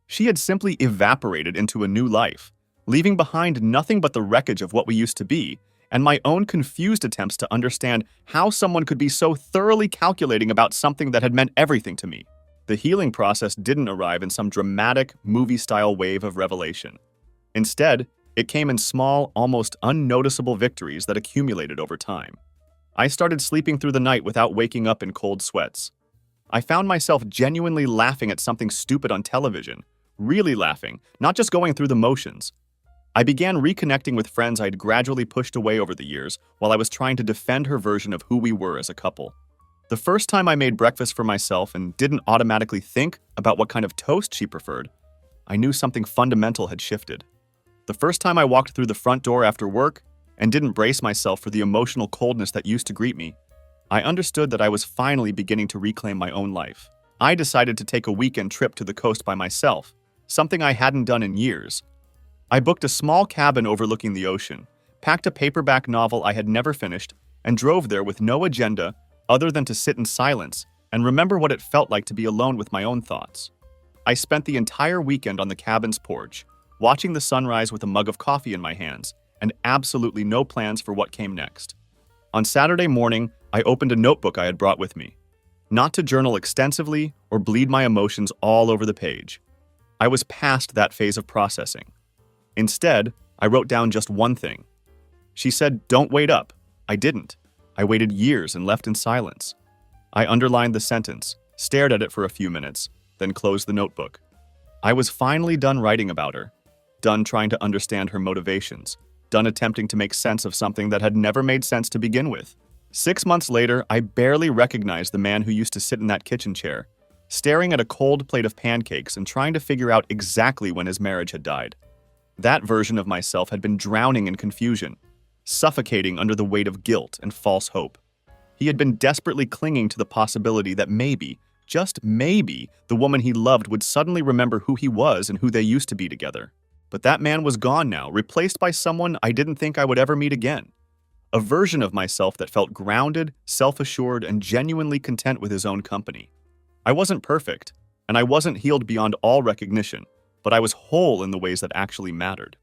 She had simply evaporated into a new life, leaving behind nothing but the wreckage of what we used to be, and my own confused attempts to understand how someone could be so thoroughly calculating about something that had meant everything to me. The healing process didn't arrive in some dramatic, movie-style wave of revelation. Instead, it came in small, almost unnoticeable victories that accumulated over time. I started sleeping through the night without waking up in cold sweats. I found myself genuinely laughing at something stupid on television, really laughing, not just going through the motions. I began reconnecting with friends I'd gradually pushed away over the years while I was trying to defend her version of who we were as a couple. The first time I made breakfast for myself and didn't automatically think about what kind of toast she preferred, I knew something fundamental had shifted. The first time I walked through the front door after work and didn't brace myself for the emotional coldness that used to greet me, I understood that I was finally beginning to reclaim my own life. I decided to take a weekend trip to the coast by myself, something I hadn't done in years. I booked a small cabin overlooking the ocean, packed a paperback novel I had never finished, and drove there with no agenda other than to sit in silence and remember what it felt like to be alone with my own thoughts. I spent the entire weekend on the cabin's porch, watching the sunrise with a mug of coffee in my hands, and absolutely no plans for what came next. On Saturday morning, I opened a notebook I had brought with me, not to journal extensively or bleed my emotions all over the page. I was past that phase of processing. Instead, I wrote down just one thing. She said, "Don't wait up." I didn't. I waited years and left in silence. I underlined the sentence, stared at it for a few minutes, then closed the notebook. I was finally done writing about her, done trying to understand her motivations, done attempting to make sense of something that had never made sense to begin with. 6 months later, I barely recognized the man who used to sit in that kitchen chair, staring at a cold plate of pancakes and trying to figure out exactly when his marriage had died. That version of myself had been drowning in confusion, suffocating under the weight of guilt and false hope. He had been desperately clinging to the possibility that maybe, just maybe, the woman he loved would suddenly remember who he was and who they used to be together. But that man was gone now, replaced by someone I didn't think I would ever meet again. A version of myself that felt grounded, self-assured, and genuinely content with his own company. I wasn't perfect, and I wasn't healed beyond all recognition, but I was whole in the ways that actually mattered.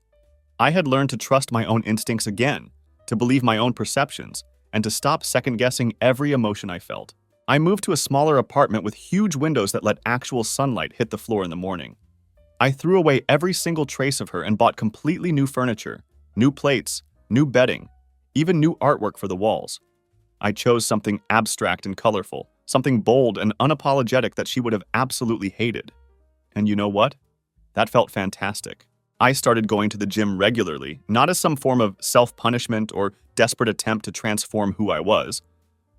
I had learned to trust my own instincts again, to believe my own perceptions, and to stop second-guessing every emotion I felt. I moved to a smaller apartment with huge windows that let actual sunlight hit the floor in the morning. I threw away every single trace of her and bought completely new furniture, new plates, new bedding, even new artwork for the walls. I chose something abstract and colorful, something bold and unapologetic that she would have absolutely hated. And you know what? That felt fantastic. I started going to the gym regularly, not as some form of self-punishment or desperate attempt to transform who I was,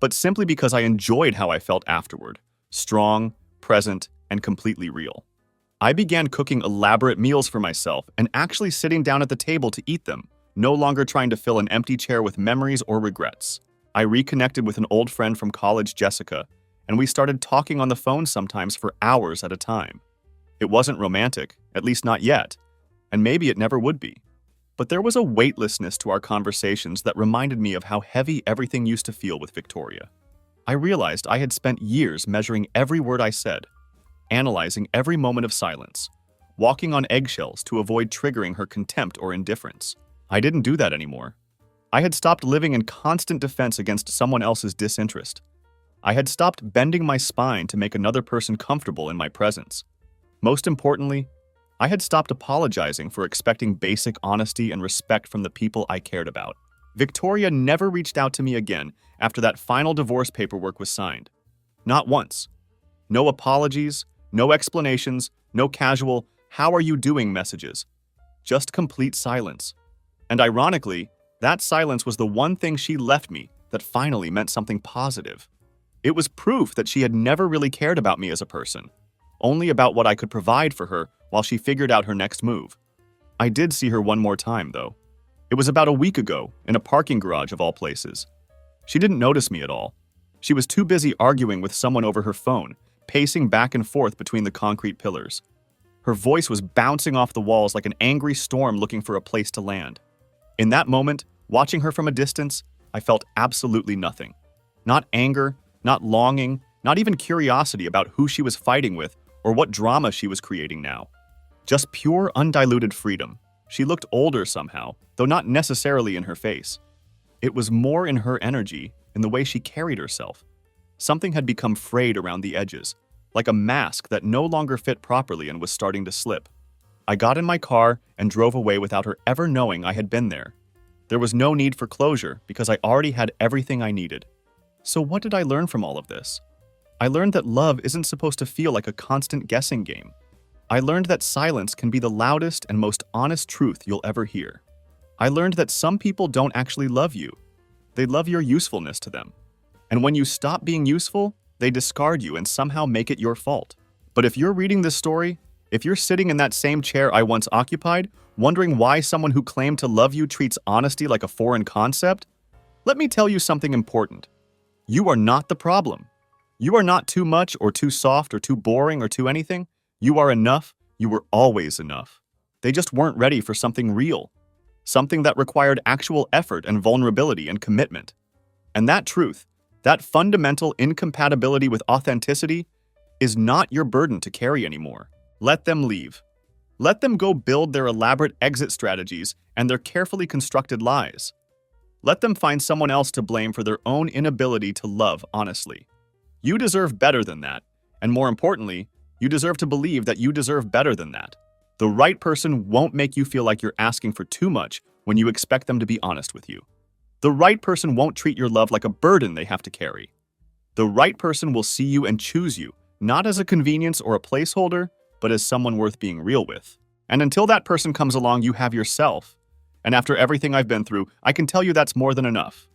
but simply because I enjoyed how I felt afterward, strong, present, and completely real. I began cooking elaborate meals for myself and actually sitting down at the table to eat them, no longer trying to fill an empty chair with memories or regrets. I reconnected with an old friend from college, Jessica, and we started talking on the phone sometimes for hours at a time. It wasn't romantic, at least not yet, and maybe it never would be. But there was a weightlessness to our conversations that reminded me of how heavy everything used to feel with Victoria. I realized I had spent years measuring every word I said, analyzing every moment of silence, walking on eggshells to avoid triggering her contempt or indifference. I didn't do that anymore. I had stopped living in constant defense against someone else's disinterest. I had stopped bending my spine to make another person comfortable in my presence. Most importantly, I had stopped apologizing for expecting basic honesty and respect from the people I cared about. Victoria never reached out to me again after that final divorce paperwork was signed. Not once. No apologies, no explanations, no casual, "How are you doing?" messages. Just complete silence. And ironically, that silence was the one thing she left me that finally meant something positive. It was proof that she had never really cared about me as a person, only about what I could provide for her while she figured out her next move. I did see her one more time, though. It was about a week ago, in a parking garage of all places. She didn't notice me at all. She was too busy arguing with someone over her phone, pacing back and forth between the concrete pillars. Her voice was bouncing off the walls like an angry storm looking for a place to land. In that moment, watching her from a distance, I felt absolutely nothing. Not anger, not longing, not even curiosity about who she was fighting with or what drama she was creating now. Just pure, undiluted freedom. She looked older somehow, though not necessarily in her face. It was more in her energy, in the way she carried herself. Something had become frayed around the edges, like a mask that no longer fit properly and was starting to slip. I got in my car and drove away without her ever knowing I had been there. There was no need for closure because I already had everything I needed. So what did I learn from all of this? I learned that love isn't supposed to feel like a constant guessing game. I learned that silence can be the loudest and most honest truth you'll ever hear. I learned that some people don't actually love you. They love your usefulness to them. And when you stop being useful, they discard you and somehow make it your fault. But if you're reading this story, if you're sitting in that same chair I once occupied, wondering why someone who claimed to love you treats honesty like a foreign concept, let me tell you something important. You are not the problem. You are not too much or too soft or too boring or too anything. You are enough. You were always enough. They just weren't ready for something real, something that required actual effort and vulnerability and commitment. And that truth, that fundamental incompatibility with authenticity, is not your burden to carry anymore. Let them leave. Let them go build their elaborate exit strategies and their carefully constructed lies. Let them find someone else to blame for their own inability to love honestly. You deserve better than that, and more importantly, you deserve to believe that you deserve better than that. The right person won't make you feel like you're asking for too much when you expect them to be honest with you. The right person won't treat your love like a burden they have to carry. The right person will see you and choose you, not as a convenience or a placeholder, but as someone worth being real with. And until that person comes along, you have yourself. And after everything I've been through, I can tell you that's more than enough.